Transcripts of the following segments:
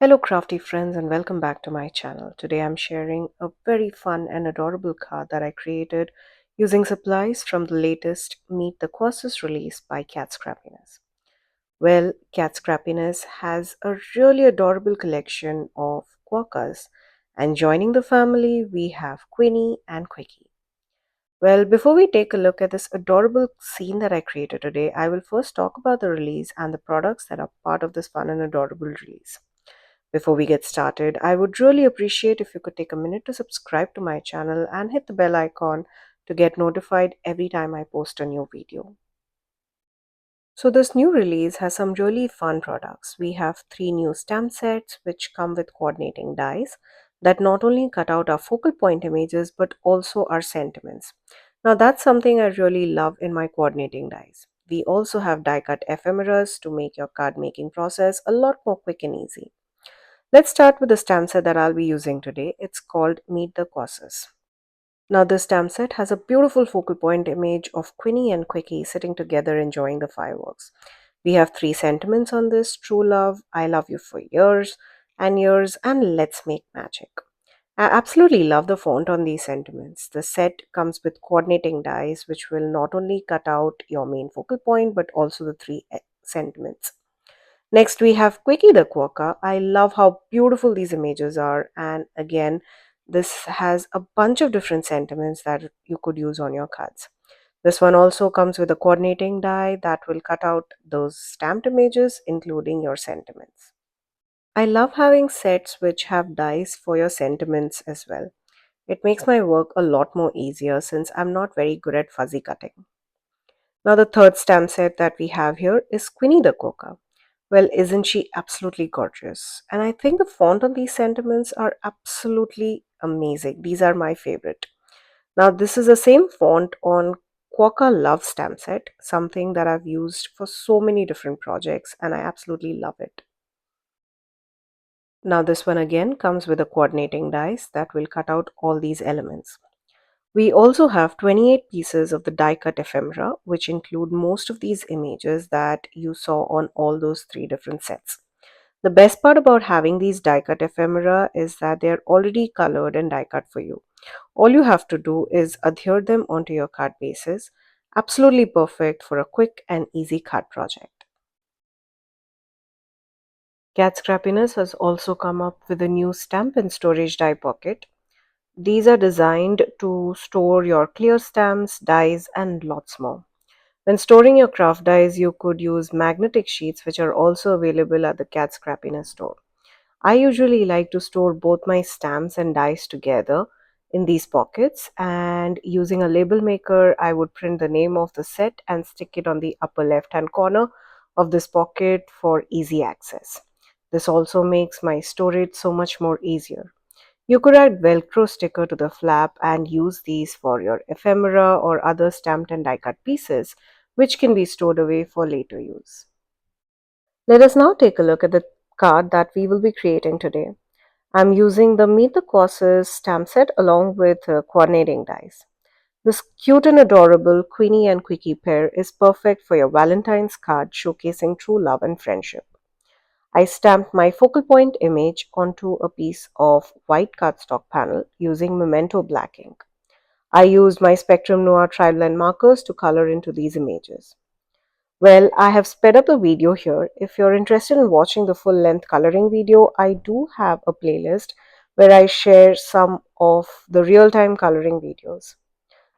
Hello, crafty friends, and welcome back to my channel. Today I'm sharing a very fun and adorable card that I created using supplies from the latest Meet the Quokkas release by Cat Scrappiness. Well, Cat Scrappiness has a really adorable collection of quokkas, and joining the family, we have Queenie and Quickie. Well, before we take a look at this adorable scene that I created today, I will first talk about the release and the products that are part of this fun and adorable release. Before we get started, I would really appreciate if you could take a minute to subscribe to my channel and hit the bell icon to get notified every time I post a new video. So this new release has some really fun products. We have 3 new stamp sets which come with coordinating dies that not only cut out our focal point images but also our sentiments. Now that's something I really love in my coordinating dies. We also have die cut ephemeras to make your card making process a lot more quick and easy. Let's start with the stamp set that I'll be using today. It's called Meet the Quokkas. Now this stamp set has a beautiful focal point image of Queenie and Quickie sitting together enjoying the fireworks. We have 3 sentiments on this: true love, I love you for years, and let's make magic. I absolutely love the font on these sentiments. The set comes with coordinating dies which will not only cut out your main focal point but also the 3 sentiments. Next, we have Quickie the Quokka. I love how beautiful these images are, and again, this has a bunch of different sentiments that you could use on your cards. This one also comes with a coordinating die that will cut out those stamped images, including your sentiments. I love having sets which have dies for your sentiments as well. It makes my work a lot more easier since I'm not very good at fuzzy cutting. Now, the third stamp set that we have here is Queenie the Quokka. Well, isn't she absolutely gorgeous? And I think the font on these sentiments are absolutely amazing. These are my favorite. Now, this is the same font on Quokka Love stamp set, something that I've used for so many different projects, and I absolutely love it. Now, this one again comes with a coordinating dies that will cut out all these elements. We also have 28 pieces of the die cut ephemera, which include most of these images that you saw on all those 3 different sets. The best part about having these die cut ephemera is that they're already colored and die cut for you. All you have to do is adhere them onto your card bases. Absolutely perfect for a quick and easy card project. Cat Scrappiness has also come up with a new stamp and storage die pocket. These are designed to store your clear stamps, dies, and lots more. When storing your craft dies, you could use magnetic sheets, which are also available at the Cat Scrappiness store. I usually like to store both my stamps and dies together in these pockets, and using a label maker, I would print the name of the set and stick it on the upper left hand corner of this pocket for easy access. This also makes my storage so much more easier. You could add Velcro sticker to the flap and use these for your ephemera or other stamped and die cut pieces, which can be stored away for later use. Let us now take a look at the card that we will be creating today. I'm using the Meet the Quokkas stamp set along with coordinating dies. This cute and adorable Queenie and Quickie pair is perfect for your Valentine's card showcasing true love and friendship. I stamped my focal point image onto a piece of white cardstock panel using Memento black ink. I used my Spectrum Noir tri-blend markers to color into these images. Well, I have sped up the video here. If you're interested in watching the full length coloring video, I do have a playlist where I share some of the real-time coloring videos.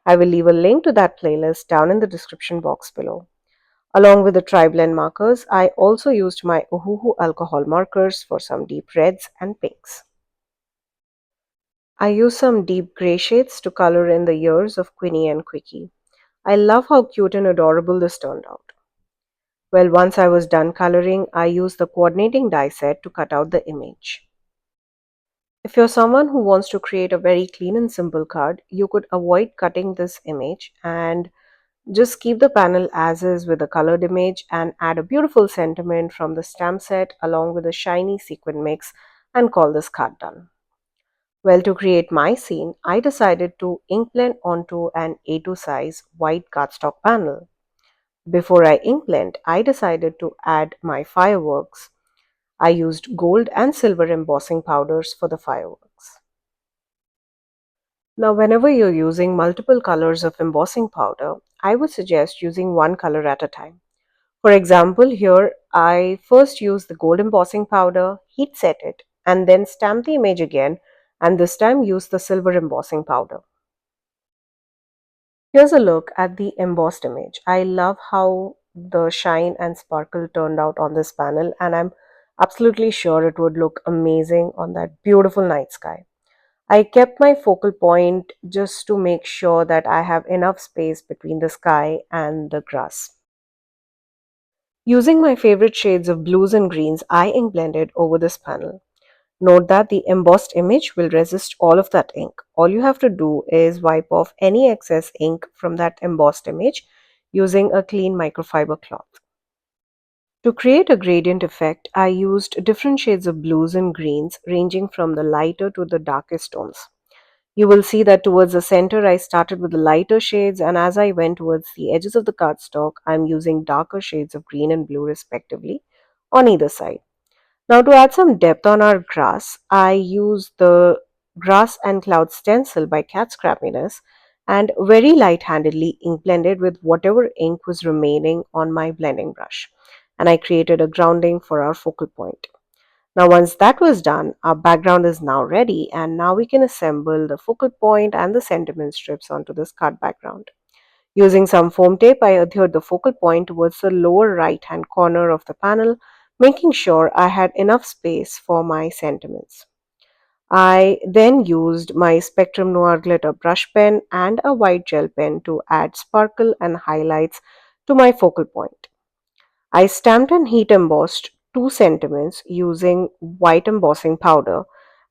I will leave a link to that playlist down in the description box below. Along with the tri-blend markers, I also used my Ohuhu alcohol markers for some deep reds and pinks. I used some deep gray shades to color in the ears of Queenie and Quickie. I love how cute and adorable this turned out. Well, once I was done coloring, I used the coordinating die set to cut out the image. If you're someone who wants to create a very clean and simple card, you could avoid cutting this image and just keep the panel as is with the colored image and add a beautiful sentiment from the stamp set along with a shiny sequin mix and call this card done. Well, to create my scene, I decided to ink blend onto an A2 size white cardstock panel. Before I ink blend, I decided to add my fireworks. I used gold and silver embossing powders for the fireworks. Now, whenever you're using multiple colors of embossing powder, I would suggest using one color at a time. For example, here I first use the gold embossing powder, heat set it, and then stamp the image again, and this time use the silver embossing powder. Here's a look at the embossed image. I love how the shine and sparkle turned out on this panel, and I'm absolutely sure it would look amazing on that beautiful night sky. I kept my focal point just to make sure that I have enough space between the sky and the grass. Using my favorite shades of blues and greens, I ink blended over this panel. Note that the embossed image will resist all of that ink. All you have to do is wipe off any excess ink from that embossed image using a clean microfiber cloth. To create a gradient effect, I used different shades of blues and greens ranging from the lighter to the darkest tones. You will see that towards the center, I started with the lighter shades, and as I went towards the edges of the cardstock, I'm using darker shades of green and blue respectively on either side. Now, to add some depth on our grass, I used the Grass and Cloud stencil by Cat Scrappiness and very light handedly ink blended with whatever ink was remaining on my blending brush. And I created a grounding for our focal point. Now, once that was done, our background is now ready, and now we can assemble the focal point and the sentiment strips onto this card background. Using some foam tape, I adhered the focal point towards the lower right hand corner of the panel, making sure I had enough space for my sentiments. I then used my Spectrum Noir glitter brush pen and a white gel pen to add sparkle and highlights to my focal point. I stamped and heat embossed two sentiments using white embossing powder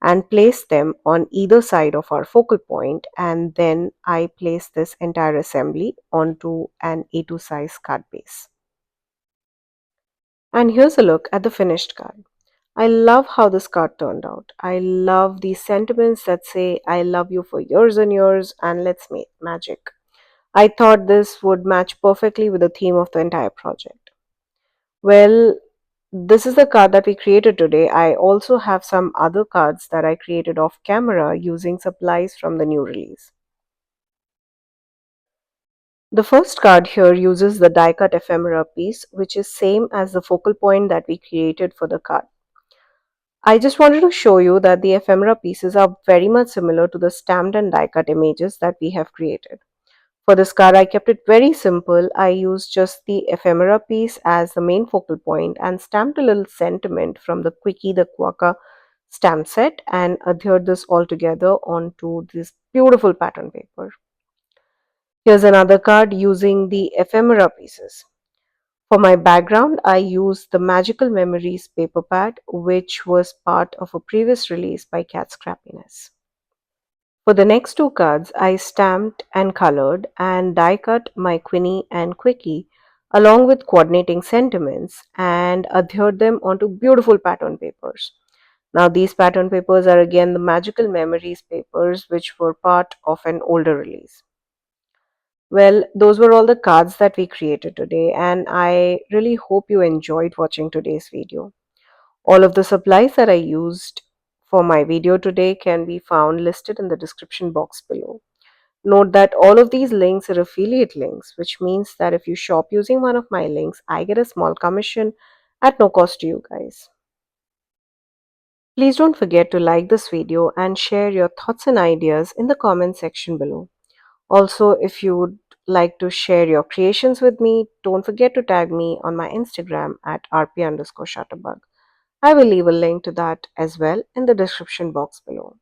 and placed them on either side of our focal point, and then I placed this entire assembly onto an A2 size card base. And here's a look at the finished card. I love how this card turned out. I love these sentiments that say I love you for years and years and let's make magic. I thought this would match perfectly with the theme of the entire project. Well, this is the card that we created today. I also have some other cards that I created off camera using supplies from the new release. The first card here uses the die cut ephemera piece, which is same as the focal point that we created for the card. I just wanted to show you that the ephemera pieces are very much similar to the stamped and die cut images that we have created. For this card, I kept it very simple. I used just the ephemera piece as the main focal point and stamped a little sentiment from the Quickie the Quokka stamp set and adhered this all together onto this beautiful pattern paper. Here's another card using the ephemera pieces. For my background, I used the Magical Memories paper pad, which was part of a previous release by Cat Scrappiness. For the next two cards, I stamped and colored and die cut my Quinny and Quickie along with coordinating sentiments and adhered them onto beautiful pattern papers. Now, these pattern papers are again the Magical Memories papers, which were part of an older release. Well, those were all the cards that we created today, and I really hope you enjoyed watching today's video. All of the supplies that I used for my video today can be found listed in the description box below. Note that all of these links are affiliate links, which means that if you shop using one of my links, I get a small commission at no cost to you guys. Please don't forget to like this video and share your thoughts and ideas in the comment section below. Also, if you would like to share your creations with me, don't forget to tag me on my Instagram at rp_shutterbug. I will leave a link to that as well in the description box below.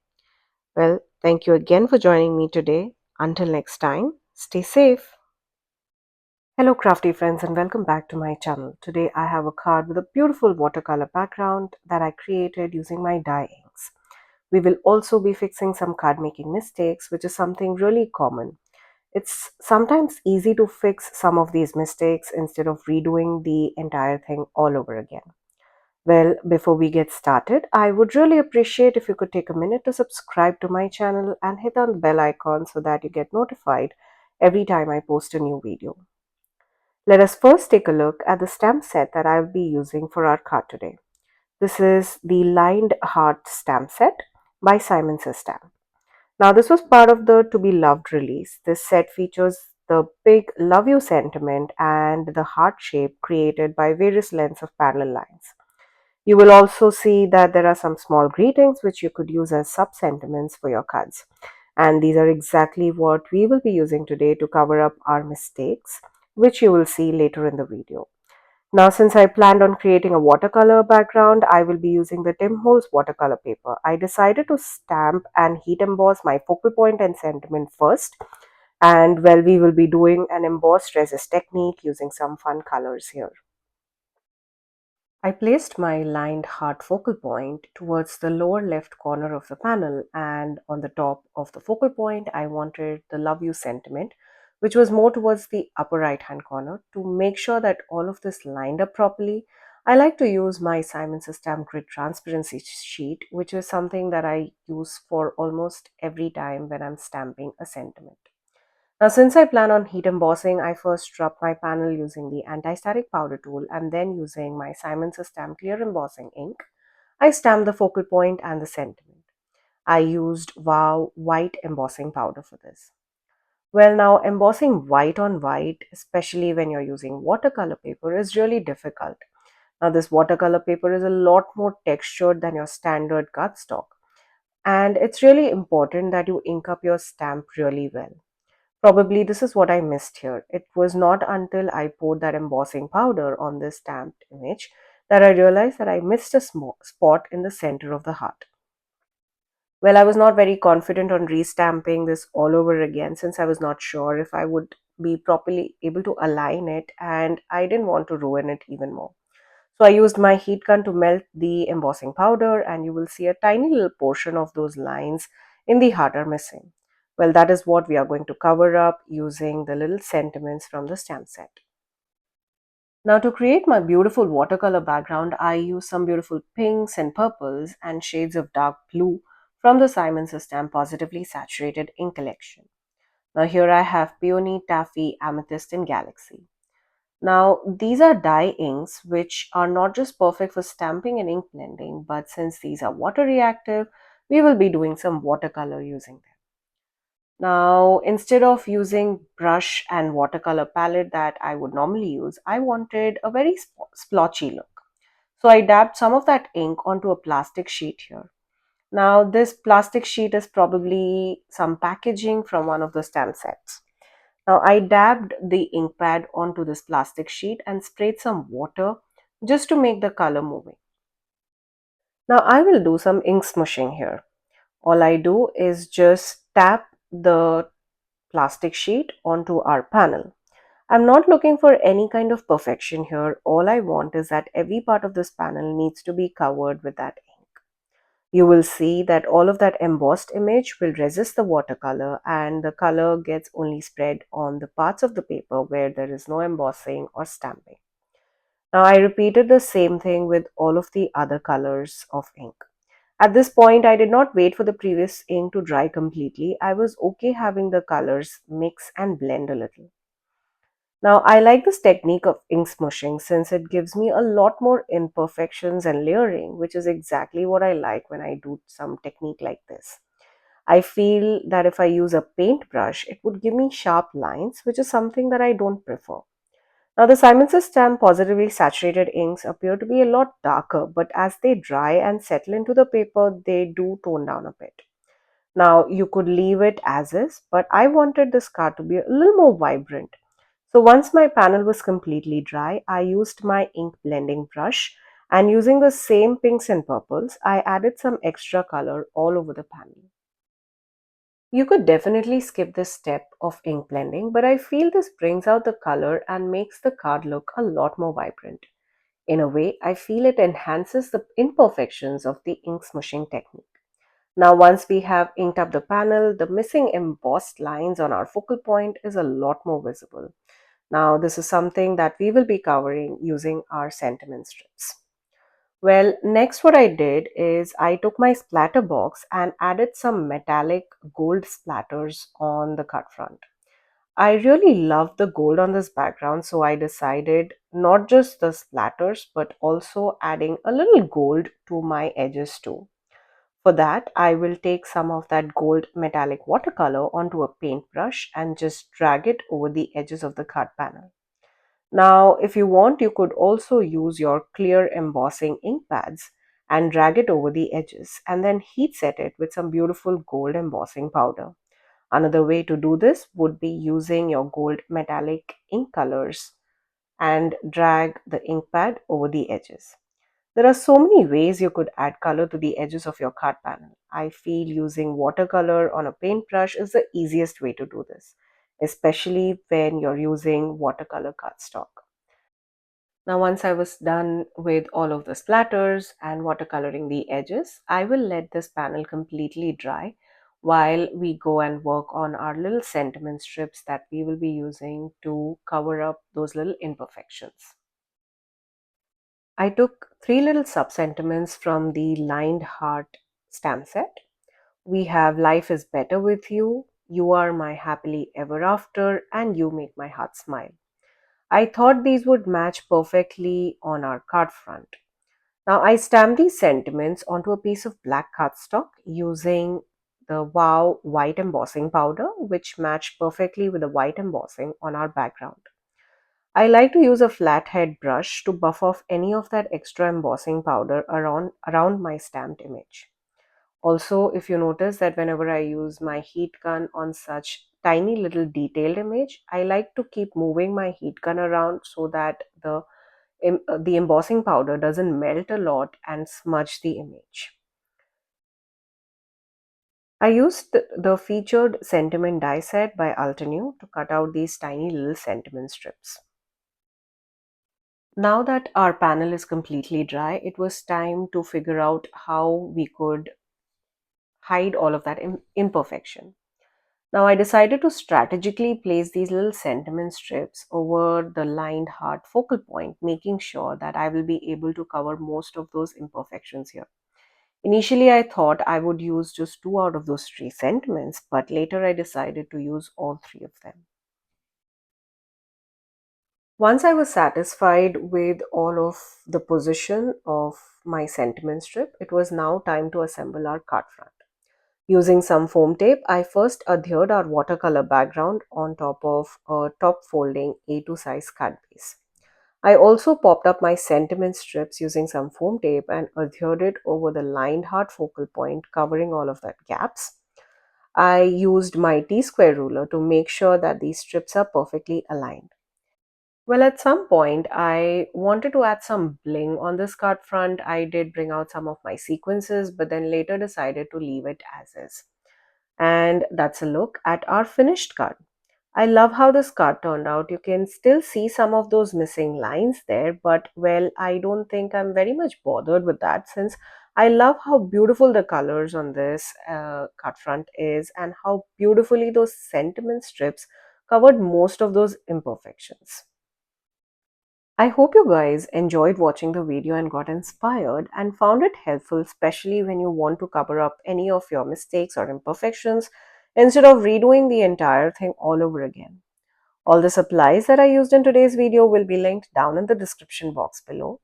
Well, thank you again for joining me today. Until next time, stay safe. Hello crafty friends and welcome back to my channel. Today I have a card with a beautiful watercolor background that I created using my dye inks. We will also be fixing some card making mistakes, which is something really common. It's sometimes easy to fix some of these mistakes instead of redoing the entire thing all over again. Well, before we get started, I would really appreciate if you could take a minute to subscribe to my channel and hit on the bell icon so that you get notified every time I post a new video. Let us first take a look at the stamp set that I'll be using for our card today. This is the Lined Heart Stamp Set by Simon Stamp. Now, this was part of the To Be Loved release. This set features the big love you sentiment and the heart shape created by various lengths of parallel lines. You will also see that there are some small greetings which you could use as sub sentiments for your cards. And these are exactly what we will be using today to cover up our mistakes, which you will see later in the video. Now, since I planned on creating a watercolor background, I will be using the Tim Holtz watercolor paper. I decided to stamp and heat emboss my focal point and sentiment first. And well, we will be doing an embossed resist technique using some fun colors here. I placed my lined heart focal point towards the lower left corner of the panel, and on the top of the focal point I wanted the love you sentiment, which was more towards the upper right hand corner. To make sure that all of this lined up properly, I like to use my Simon's Stamp Grid transparency sheet, which is something that I use for almost every time when I'm stamping a sentiment. Now, since I plan on heat embossing, I first rub my panel using the anti-static powder tool, and then using my Simon's Stamp Clear Embossing ink, I stamp the focal point and the sentiment. I used Wow white embossing powder for this. Well, now embossing white on white, especially when you're using watercolor paper, is really difficult. Now, this watercolor paper is a lot more textured than your standard cardstock, and it's really important that you ink up your stamp really well. Probably this is what I missed here. It was not until I poured that embossing powder on this stamped image that I realized that I missed a small spot in the center of the heart. Well, I was not very confident on restamping this all over again since I was not sure if I would be properly able to align it, and I didn't want to ruin it even more. So I used my heat gun to melt the embossing powder, and you will see a tiny little portion of those lines in the heart are missing. Well, that is what we are going to cover up using the little sentiments from the stamp set. Now, to create my beautiful watercolor background, I use some beautiful pinks and purples and shades of dark blue from the Simon's Stamp Positively Saturated Ink collection. Now, here I have Peony, Taffy, Amethyst, and Galaxy. Now, these are dye inks which are not just perfect for stamping and ink blending, but since these are water reactive, we will be doing some watercolor using them. Now, instead of using brush and watercolor palette that I would normally use, I wanted a very splotchy look. So I dabbed some of that ink onto a plastic sheet here. Now, this plastic sheet is probably some packaging from one of the stamp sets. Now, I dabbed the ink pad onto this plastic sheet and sprayed some water just to make the color moving. Now, I will do some ink smushing here. All I do is just tap the plastic sheet onto our panel. I'm not looking for any kind of perfection here. All I want is that every part of this panel needs to be covered with that ink. You will see that all of that embossed image will resist the watercolor, and the color gets only spread on the parts of the paper where there is no embossing or stamping. Now I repeated the same thing with all of the other colors of ink. At this point, I did not wait for the previous ink to dry completely. I was okay having the colors mix and blend a little. Now, I like this technique of ink smushing since it gives me a lot more imperfections and layering, which is exactly what I like when I do some technique like this. I feel that if I use a paintbrush, it would give me sharp lines, which is something that I don't prefer. Now, the Simon's Stamp positively saturated inks appear to be a lot darker, but as they dry and settle into the paper, they do tone down a bit. Now, you could leave it as is, but I wanted this card to be a little more vibrant. So once my panel was completely dry, I used my ink blending brush, and using the same pinks and purples, I added some extra color all over the panel. You could definitely skip this step of ink blending, but I feel this brings out the color and makes the card look a lot more vibrant. In a way, I feel it enhances the imperfections of the ink smushing technique. Now, once we have inked up the panel, the missing embossed lines on our focal point is a lot more visible. Now, this is something that we will be covering using our sentiment strips. Well, next what I did is I took my splatter box and added some metallic gold splatters on the card front. I really love the gold on this background, so I decided not just the splatters but also adding a little gold to my edges too. For that, I will take some of that gold metallic watercolor onto a paintbrush and just drag it over the edges of the card panel. Now, if you want, you could also use your clear embossing ink pads and drag it over the edges and then heat set it with some beautiful gold embossing powder. Another way to do this would be using your gold metallic ink colors and drag the ink pad over the edges. There are so many ways you could add color to the edges of your card panel. I feel using watercolor on a paintbrush is the easiest way to do this, especially when you're using watercolor cardstock. Now, once I was done with all of the splatters and watercoloring the edges, I will let this panel completely dry while we go and work on our little sentiment strips that we will be using to cover up those little imperfections. I took three little sub-sentiments from the lined heart stamp set. We have "Life is better with you," "You are my happily ever after," and "You make my heart smile." I thought these would match perfectly on our card front. Now I stamped these sentiments onto a piece of black cardstock using the Wow white embossing powder, which matched perfectly with the white embossing on our background. I like to use a flathead brush to buff off any of that extra embossing powder around my stamped image. Also, if you notice that whenever I use my heat gun on such tiny little detailed image, I like to keep moving my heat gun around so that the embossing powder doesn't melt a lot and smudge the image. I used the featured sentiment die set by Altenew to cut out these tiny little sentiment strips. Now that our panel is completely dry, it was time to figure out how we could hide all of that imperfection. Now I decided to strategically place these little sentiment strips over the lined heart focal point, making sure that I will be able to cover most of those imperfections here. Initially, I thought I would use just two out of those three sentiments, but later I decided to use all three of them. Once I was satisfied with all of the position of my sentiment strip, it was now time to assemble our card front. Using some foam tape, I first adhered our watercolor background on top of a top folding A2 size card base. I also popped up my sentiment strips using some foam tape and adhered it over the lined heart focal point, covering all of that gaps. I used my T-square ruler to make sure that these strips are perfectly aligned. Well, at some point, I wanted to add some bling on this card front. I did bring out some of my sequences, but then later decided to leave it as is. And that's a look at our finished card. I love how this card turned out. You can still see some of those missing lines there, but well, I don't think I'm very much bothered with that since I love how beautiful the colors on this card front is and how beautifully those sentiment strips covered most of those imperfections. I hope you guys enjoyed watching the video and got inspired and found it helpful, especially when you want to cover up any of your mistakes or imperfections instead of redoing the entire thing all over again. All the supplies that I used in today's video will be linked down in the description box below.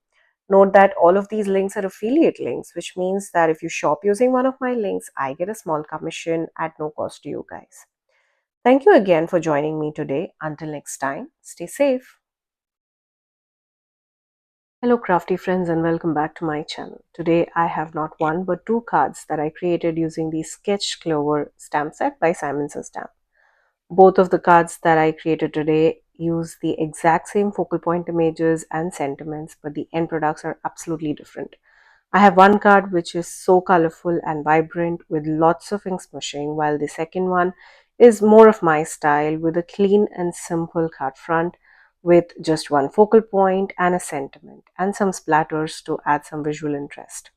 Note that all of these links are affiliate links, which means that if you shop using one of my links, I get a small commission at no cost to you guys. Thank you again for joining me today. Until next time, stay safe. Hello crafty friends and welcome back to my channel. Today I have not one but two cards that I created using the Sketched Clover stamp set by Simon Says Stamp. Both of the cards that I created today use the exact same focal point images and sentiments, but the end products are absolutely different. I have one card which is so colorful and vibrant with lots of ink smooshing, while the second one is more of my style with a clean and simple card front with just one focal point and a sentiment and some splatters to add some visual interest.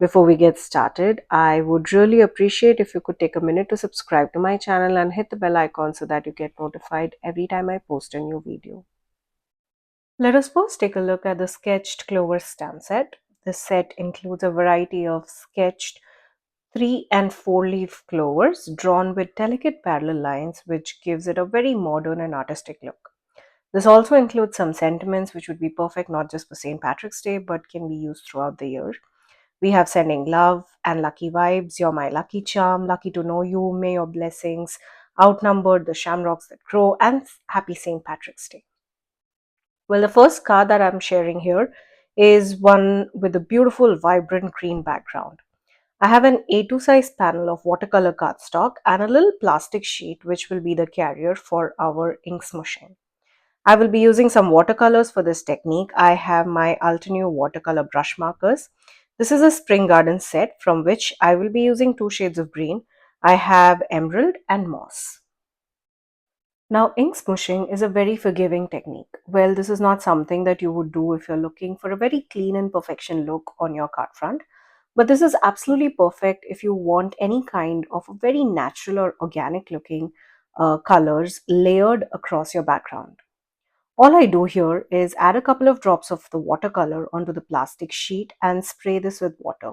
Before we get started, I would really appreciate if you could take a minute to subscribe to my channel and hit the bell icon so that you get notified every time I post a new video. Let us first take a look at the Sketched Clover stamp set. This set includes a variety of sketched Three and four leaf clovers drawn with delicate parallel lines, which gives it a very modern and artistic look. This also includes some sentiments which would be perfect not just for St. Patrick's Day but can be used throughout the year. We have sending love and lucky vibes, you're my lucky charm, lucky to know you, may your blessings outnumbered the shamrocks that grow, and happy St. Patrick's Day. Well, the first card that I'm sharing here is one with a beautiful, vibrant green background. I have an A2 size panel of watercolor cardstock and a little plastic sheet which will be the carrier for our ink smooshing. I will be using some watercolors for this technique. I have my Altenew watercolor brush markers. This is a spring garden set from which I will be using two shades of green. I have emerald and moss. Now, ink smooshing is a very forgiving technique. Well, this is not something that you would do if you're looking for a very clean and perfection look on your card front. But this is absolutely perfect if you want any kind of a very natural or organic looking colors layered across your background. All I do here is add a couple of drops of the watercolor onto the plastic sheet and spray this with water.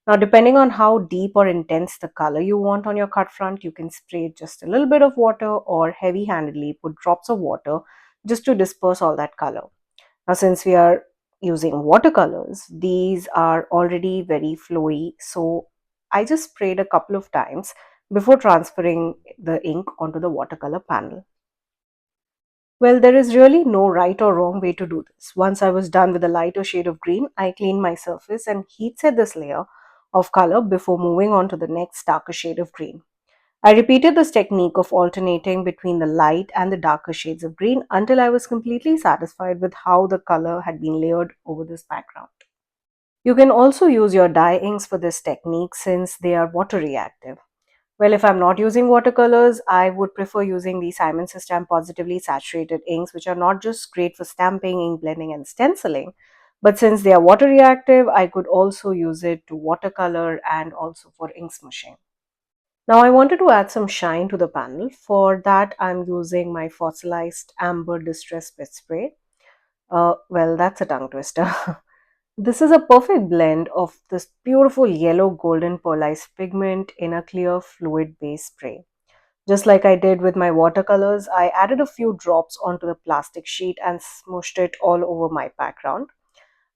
Now, depending on how deep or intense the color you want on your cut front, you can spray just a little bit of water or heavy handedly put drops of water just to disperse all that color. Now, since we are using watercolors, these are already very flowy, so I just sprayed a couple of times before transferring the ink onto the watercolor panel. Well, there is really no right or wrong way to do this. Once I was done with a lighter shade of green, I cleaned my surface and heat set this layer of color before moving on to the next darker shade of green. I repeated this technique of alternating between the light and the darker shades of green until I was completely satisfied with how the color had been layered over this background. You can also use your dye inks for this technique since they are water reactive. Well, if I'm not using watercolors, I would prefer using the Simon Says positively saturated inks, which are not just great for stamping, ink blending, and stenciling, but since they are water reactive, I could also use it to watercolor and also for ink smooshing. Now, I wanted to add some shine to the panel. For that, I'm using my fossilized amber distress wet spray. Well, that's a tongue twister. This is a perfect blend of this beautiful yellow golden pearlized pigment in a clear fluid base spray. Just like I did with my watercolors, I added a few drops onto the plastic sheet and smooshed it all over my background.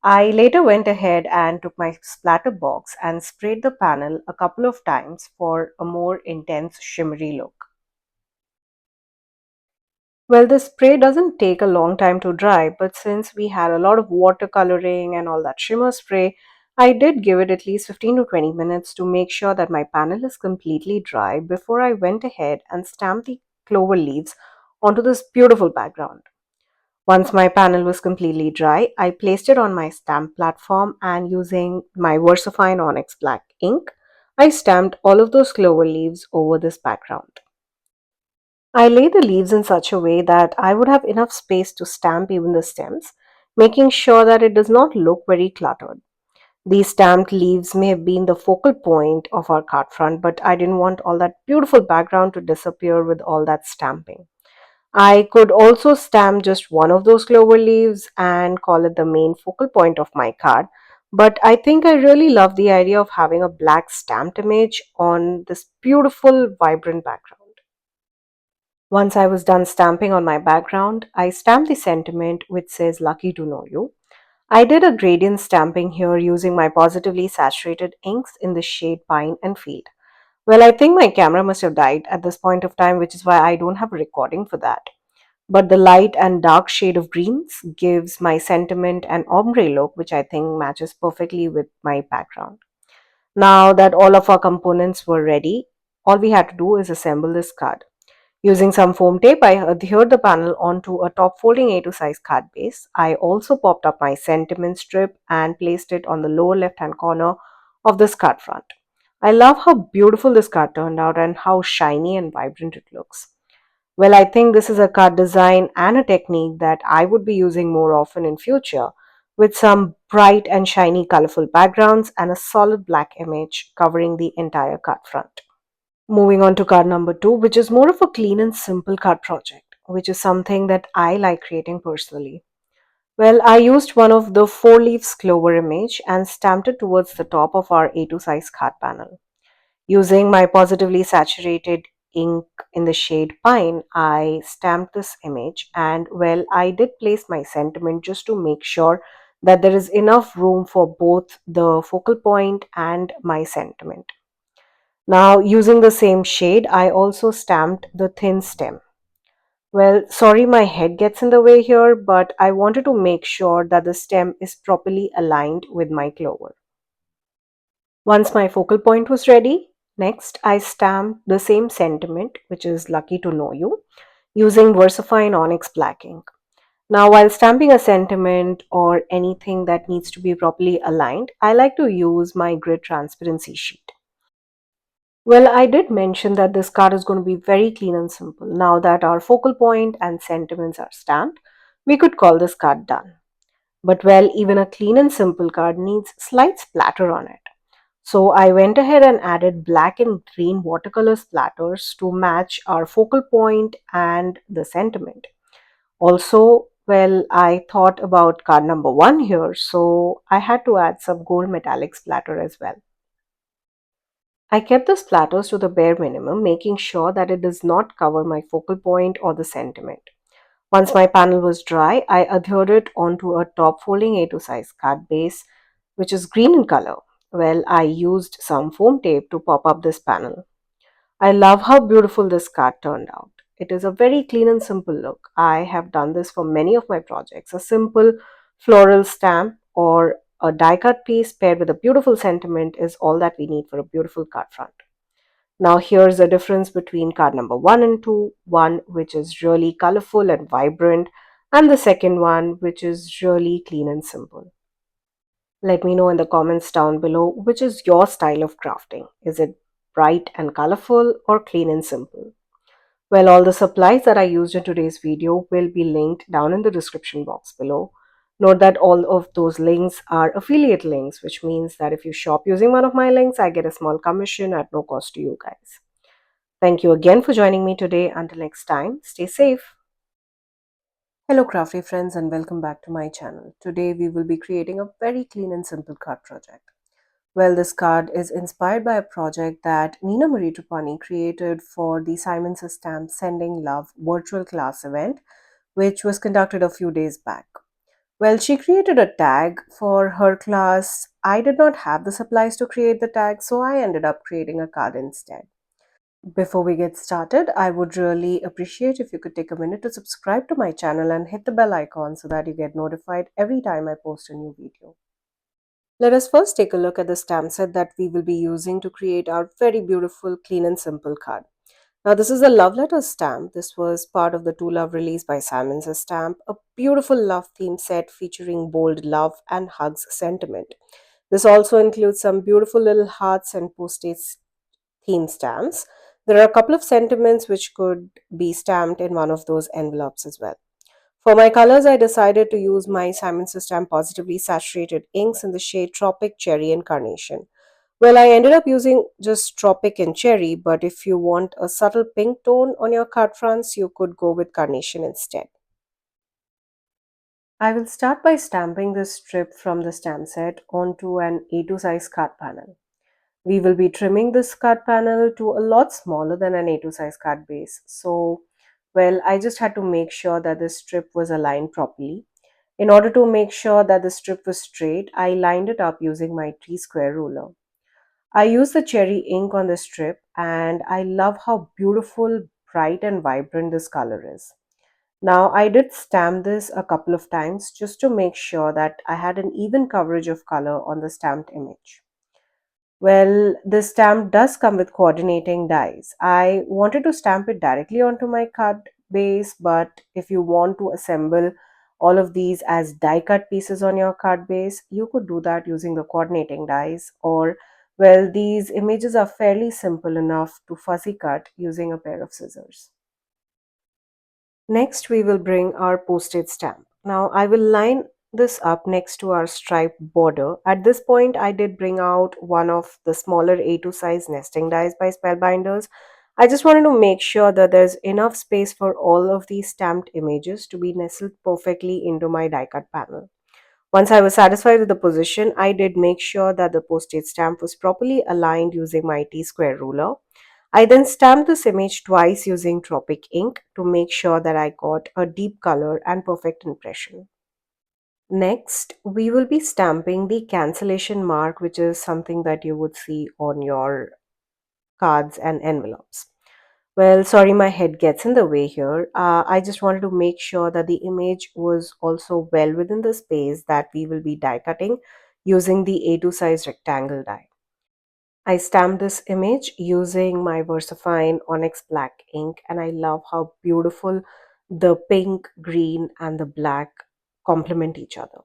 I later went ahead and took my splatter box and sprayed the panel a couple of times for a more intense shimmery look. Well, the spray doesn't take a long time to dry, but since we had a lot of watercoloring and all that shimmer spray, I did give it at least 15 to 20 minutes to make sure that my panel is completely dry before I went ahead and stamped the clover leaves onto this beautiful background. Once my panel was completely dry, I placed it on my stamp platform and using my VersaFine Onyx Black ink, I stamped all of those clover leaves over this background. I lay the leaves in such a way that I would have enough space to stamp even the stems, making sure that it does not look very cluttered. These stamped leaves may have been the focal point of our card front, but I didn't want all that beautiful background to disappear with all that stamping. I could also stamp just one of those clover leaves and call it the main focal point of my card. But I think I really love the idea of having a black stamped image on this beautiful, vibrant background. Once I was done stamping on my background, I stamped the sentiment which says lucky to know you. I did a gradient stamping here using my positively saturated inks in the shade Pine and Field. Well, I think my camera must have died at this point of time, which is why I don't have a recording for that. But the light and dark shade of greens gives my sentiment an ombre look, which I think matches perfectly with my background. Now that all of our components were ready, all we had to do is assemble this card. Using some foam tape, I adhered the panel onto a top folding A2 size card base. I also popped up my sentiment strip and placed it on the lower left hand corner of this card front. I love how beautiful this card turned out and how shiny and vibrant it looks. Well, I think this is a card design and a technique that I would be using more often in future with some bright and shiny colorful backgrounds and a solid black image covering the entire card front. Moving on to card number two, which is more of a clean and simple card project, which is something that I like creating personally. Well, I used one of the four leaves clover image and stamped it towards the top of our A2 size card panel. Using my positively saturated ink in the shade Pine, I stamped this image, and well, I did place my sentiment just to make sure that there is enough room for both the focal point and my sentiment. Now, using the same shade, I also stamped the thin stem. Well, sorry my head gets in the way here, but I wanted to make sure that the stem is properly aligned with my clover. Once my focal point was ready, next I stamped the same sentiment, which is lucky to know you, using VersaFine Onyx black ink. Now, while stamping a sentiment or anything that needs to be properly aligned, I like to use my grid transparency sheet. Well, I did mention that this card is going to be very clean and simple. Now that our focal point and sentiments are stamped, we could call this card done. But well, even a clean and simple card needs slight splatter on it. So I went ahead and added black and green watercolor splatters to match our focal point and the sentiment. Also, well, I thought about card number one here, so I had to add some gold metallic splatter as well. I kept the splatters to the bare minimum, making sure that it does not cover my focal point or the sentiment. Once my panel was dry, I adhered it onto a top folding A2 size card base, which is green in color. Well, I used some foam tape to pop up this panel. I love how beautiful this card turned out. It is a very clean and simple look. I have done this for many of my projects. A simple floral stamp or a die cut piece paired with a beautiful sentiment is all that we need for a beautiful card front. Now, here's the difference between card number one and two, one which is really colorful and vibrant, and the second one which is really clean and simple. Let me know in the comments down below which is your style of crafting. Is it bright and colorful or clean and simple? Well, all the supplies that I used in today's video will be linked down in the description box below. Note that all of those links are affiliate links, which means that if you shop using one of my links, I get a small commission at no cost to you guys. Thank you again for joining me today. Until next time, stay safe. Hello crafty friends and welcome back to my channel. Today we will be creating a very clean and simple card project. Well, this card is inspired by a project that Nina Marie Trapani created for the Simon Says Stamp Sending Love virtual class event, which was conducted a few days back. Well, she created a tag for her class. I did not have the supplies to create the tag, so I ended up creating a card instead. Before we get started, I would really appreciate if you could take a minute to subscribe to my channel and hit the bell icon so that you get notified every time I post a new video. Let us first take a look at the stamp set that we will be using to create our very beautiful, clean and simple card. Now, this is a love letter stamp. This was part of the To Love release by Simon Says Stamp, a beautiful love theme set featuring bold love and hugs sentiment. This also includes some beautiful little hearts and post-it theme stamps. There are a couple of sentiments which could be stamped in one of those envelopes as well. For my colors, I decided to use my Simon Says Stamp Positively Saturated inks in the shade Tropic, Cherry and Carnation. Well, I ended up using just Tropic and Cherry, but if you want a subtle pink tone on your card fronts, you could go with Carnation instead. I will start by stamping this strip from the stamp set onto an A2 size card panel. We will be trimming this card panel to a lot smaller than an A2 size card base. So, well, I just had to make sure that the strip was aligned properly. In order to make sure that the strip was straight, I lined it up using my T-square ruler. I used the cherry ink on the strip and I love how beautiful, bright and vibrant this color is. Now, I did stamp this a couple of times just to make sure that I had an even coverage of color on the stamped image. Well, this stamp does come with coordinating dies. I wanted to stamp it directly onto my card base, but if you want to assemble all of these as die cut pieces on your card base, you could do that using the coordinating dies. Or, well, these images are fairly simple enough to fuzzy cut using a pair of scissors. Next, we will bring our postage stamp. Now, I will line this up next to our striped border. At this point, I did bring out one of the smaller A2 size nesting dies by Spellbinders. I just wanted to make sure that there's enough space for all of these stamped images to be nestled perfectly into my die cut panel. Once I was satisfied with the position, I did make sure that the postage stamp was properly aligned using my T-square ruler. I then stamped this image twice using Tropic ink to make sure that I got a deep color and perfect impression. Next, we will be stamping the cancellation mark, which is something that you would see on your cards and envelopes. Well, sorry, my head gets in the way here. I just wanted to make sure that the image was also well within the space that we will be die cutting using the A2 size rectangle die. I stamped this image using my VersaFine Onyx Black ink, and I love how beautiful the pink, green, and the black complement each other.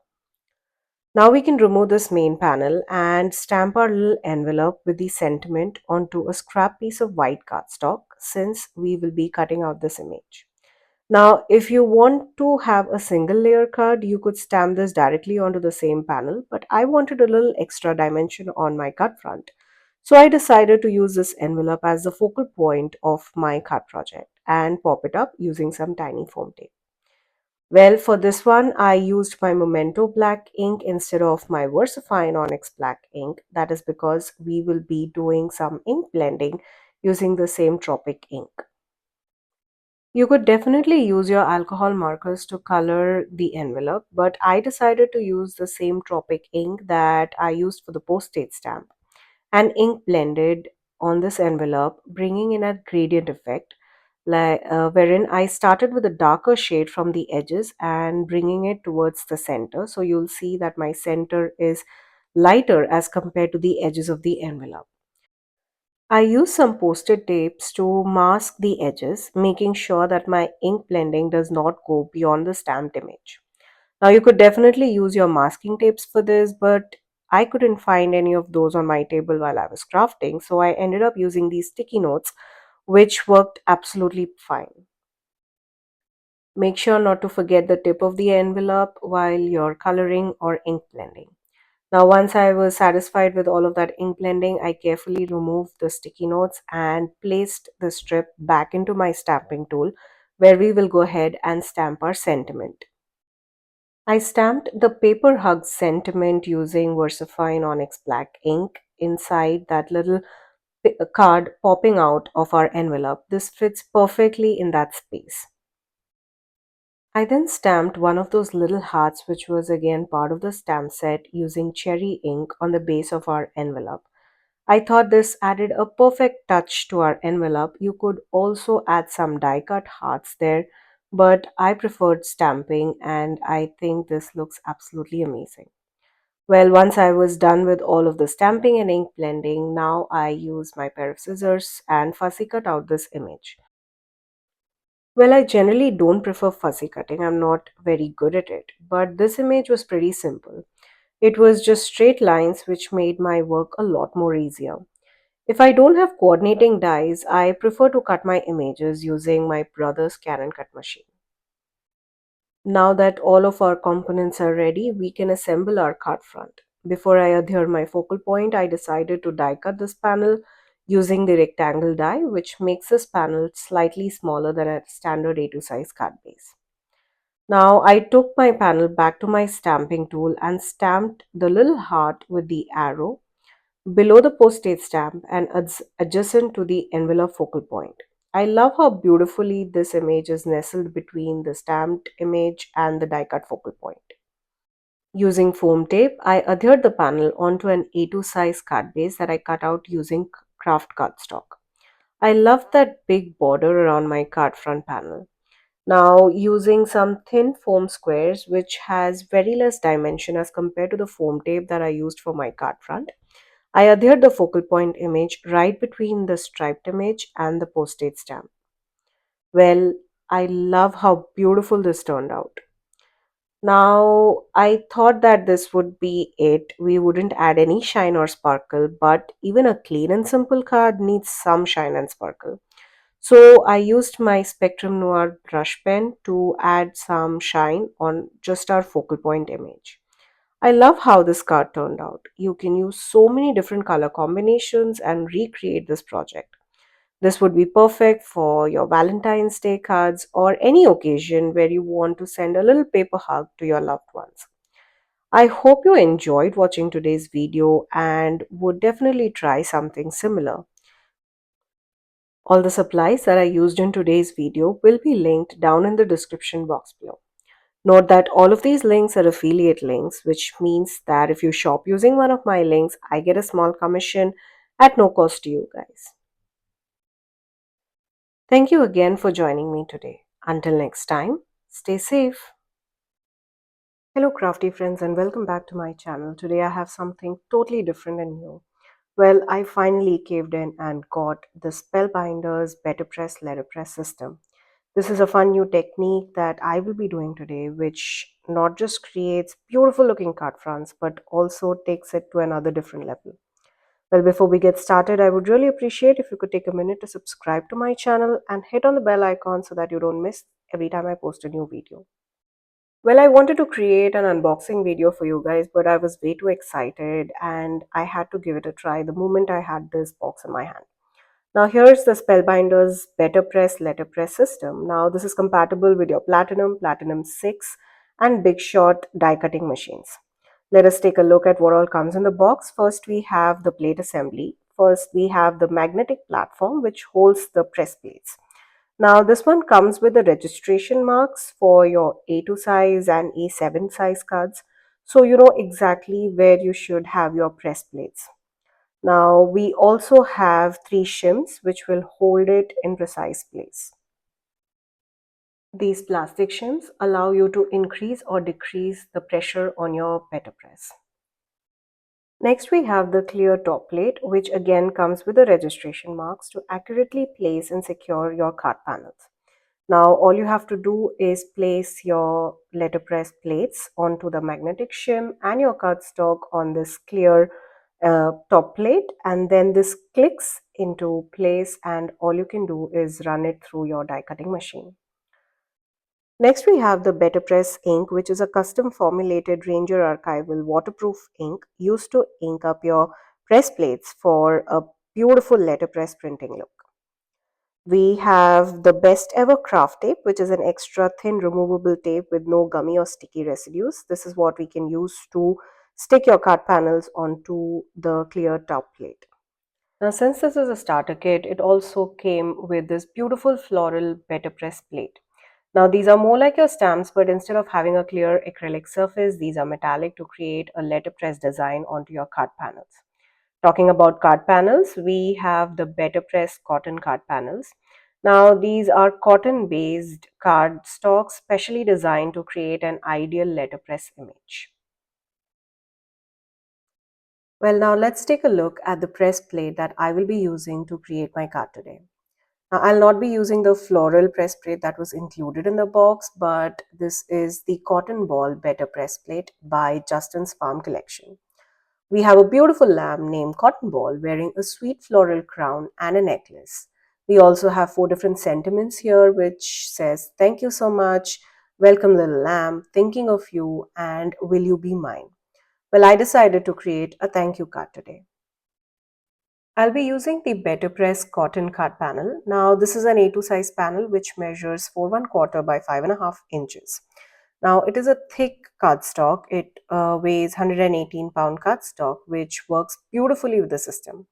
Now we can remove this main panel and stamp our little envelope with the sentiment onto a scrap piece of white cardstock since we will be cutting out this image. Now, if you want to have a single layer card, you could stamp this directly onto the same panel, but I wanted a little extra dimension on my card front. So I decided to use this envelope as the focal point of my card project and pop it up using some tiny foam tape. Well, for this one, I used my Memento black ink instead of my VersaFine Onyx black ink. That is because we will be doing some ink blending using the same Tropic ink. You could definitely use your alcohol markers to color the envelope, but I decided to use the same Tropic ink that I used for the postage stamp and ink blended on this envelope, bringing in a gradient effect, wherein I started with a darker shade from the edges and bringing it towards the center. So you'll see that my center is lighter as compared to the edges of the envelope. I use some post-it tapes to mask the edges, making sure that my ink blending does not go beyond the stamped image. Now, you could definitely use your masking tapes for this, but I couldn't find any of those on my table while I was crafting, so I ended up using these sticky notes, which worked absolutely fine. Make sure not to forget the tip of the envelope while you're coloring or ink blending. Now, once I was satisfied with all of that ink blending, I carefully removed the sticky notes and placed the strip back into my stamping tool, where we will go ahead and stamp our sentiment. I stamped the paper hug sentiment using VersaFine Onyx Black ink inside that little card popping out of our envelope. This fits perfectly in that space. I then stamped one of those little hearts, which was again part of the stamp set, using cherry ink on the base of our envelope. I thought this added a perfect touch to our envelope. You could also add some die cut hearts there, but I preferred stamping and I think this looks absolutely amazing. Well, once I was done with all of the stamping and ink blending, now I use my pair of scissors and fussy cut out this image. Well, I generally don't prefer fussy cutting. I'm not very good at it, but this image was pretty simple. It was just straight lines which made my work a lot more easier. If I don't have coordinating dies, I prefer to cut my images using my brother's Canon cut machine. Now that all of our components are ready, we can assemble our card front. Before I adhere my focal point, I decided to die cut this panel using the rectangle die, which makes this panel slightly smaller than a standard A2 size card base. Now I took my panel back to my stamping tool and stamped the little heart with the arrow below the postage stamp and adjacent to the envelope focal point. I love how beautifully this image is nestled between the stamped image and the die cut focal point. Using foam tape, I adhered the panel onto an A2 size card base that I cut out using craft cardstock. I love that big border around my card front panel. Now, using some thin foam squares, which has very less dimension as compared to the foam tape that I used for my card front, I adhered the focal point image right between the striped image and the postage stamp. Well, I love how beautiful this turned out. Now, I thought that this would be it. We wouldn't add any shine or sparkle, but even a clean and simple card needs some shine and sparkle. So I used my Spectrum Noir brush pen to add some shine on just our focal point image. I love how this card turned out. You can use so many different color combinations and recreate this project. This would be perfect for your Valentine's Day cards or any occasion where you want to send a little paper hug to your loved ones. I hope you enjoyed watching today's video and would definitely try something similar. All the supplies that I used in today's video will be linked down in the description box below. Note that all of these links are affiliate links, which means that if you shop using one of my links, I get a small commission at no cost to you guys. Thank you again for joining me today. Until next time, stay safe. Hello, crafty friends, and welcome back to my channel. Today, I have something totally different and new. Well, I finally caved in and got the Spellbinders BetterPress letterpress system. This is a fun new technique that I will be doing today, which not just creates beautiful looking card fronts, but also takes it to another different level. Well, before we get started, I would really appreciate if you could take a minute to subscribe to my channel and hit on the bell icon so that you don't miss every time I post a new video. Well, I wanted to create an unboxing video for you guys, but I was way too excited and I had to give it a try the moment I had this box in my hand. Now, here's the Spellbinders BetterPress letterpress system. Now, this is compatible with your Platinum, Platinum 6, and Big Shot die cutting machines. Let us take a look at what all comes in the box. First, we have the plate assembly. First, we have the magnetic platform which holds the press plates. Now, this one comes with the registration marks for your A2 size and A7 size cards, so you know exactly where you should have your press plates. Now, we also have three shims which will hold it in precise place. These plastic shims allow you to increase or decrease the pressure on your BetterPress. Next, we have the clear top plate, which again comes with the registration marks to accurately place and secure your card panels. Now, all you have to do is place your letterpress plates onto the magnetic shim and your cardstock on this clear top plate, and then this clicks into place, and all you can do is run it through your die cutting machine. Next, we have the BetterPress ink, which is a custom formulated Ranger archival waterproof ink used to ink up your press plates for a beautiful letterpress printing look. We have the best ever craft tape, which is an extra thin removable tape with no gummy or sticky residues. This is what we can use to stick your card panels onto the clear top plate. Now, since this is a starter kit, it also came with this beautiful floral BetterPress plate. Now, these are more like your stamps, but instead of having a clear acrylic surface, these are metallic to create a letterpress design onto your card panels. Talking about card panels, we have the BetterPress cotton card panels. Now, these are cotton-based card stocks specially designed to create an ideal letterpress image. Well, now let's take a look at the press plate that I will be using to create my card today. Now, I'll not be using the floral press plate that was included in the box, but this is the cotton ball better press plate by Justine's Farm Collection. We have a beautiful lamb named Cotton Ball wearing a sweet floral crown and a necklace. We also have four different sentiments here, which says, "Thank you so much, welcome little lamb, thinking of you, and will you be mine?" Well, I decided to create a thank you card today. I'll be using the BetterPress cotton card panel. Now, this is an A2 size panel which measures 4 1/4 by 5.5 inches. Now, it is a thick cardstock. It weighs 118-pound cardstock, which works beautifully with the system.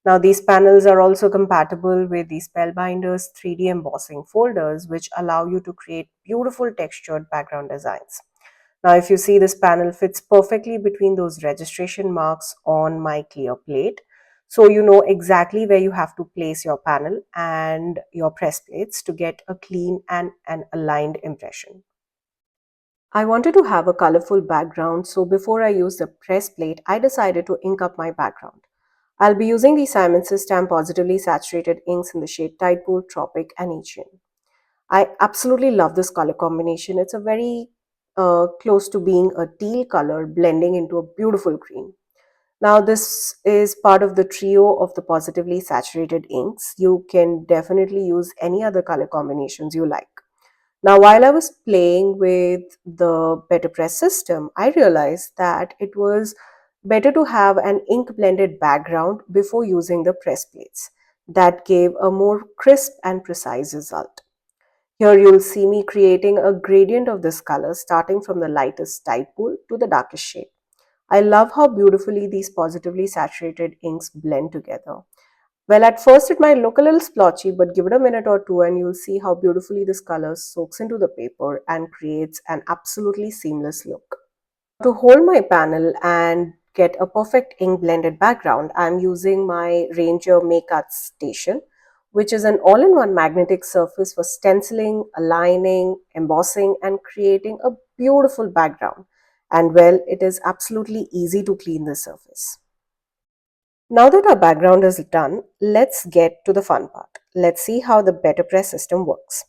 Now, these panels are also compatible with the Spellbinders 3D embossing folders, which allow you to create beautiful textured background designs. Now, if you see, this panel fits perfectly between those registration marks on my clear plate. So you know exactly where you have to place your panel and your press plates to get a clean and an aligned impression. I wanted to have a colorful background, so before I used the press plate, I decided to ink up my background. I'll be using the Simon's Stamp Positively Saturated inks in the shade Tide Pool, Tropic, and Asian. I absolutely love this color combination. It's a very close to being a teal color blending into a beautiful green. Now, this is part of the trio of the positively saturated inks. You can definitely use any other color combinations you like. Now, while I was playing with the BetterPress system, I realized that it was better to have an ink blended background before using the press plates. That gave a more crisp and precise result. Here you'll see me creating a gradient of this color starting from the lightest tide pool to the darkest shade. I love how beautifully these positively saturated inks blend together. Well, at first it might look a little splotchy, but give it a minute or two and you'll see how beautifully this color soaks into the paper and creates an absolutely seamless look. To hold my panel and get a perfect ink blended background, I'm using my Ranger Make Art Station, which is an all-in-one magnetic surface for stenciling, aligning, embossing, and creating a beautiful background. And well, it is absolutely easy to clean the surface. Now that our background is done, let's get to the fun part. Let's see how the BetterPress system works.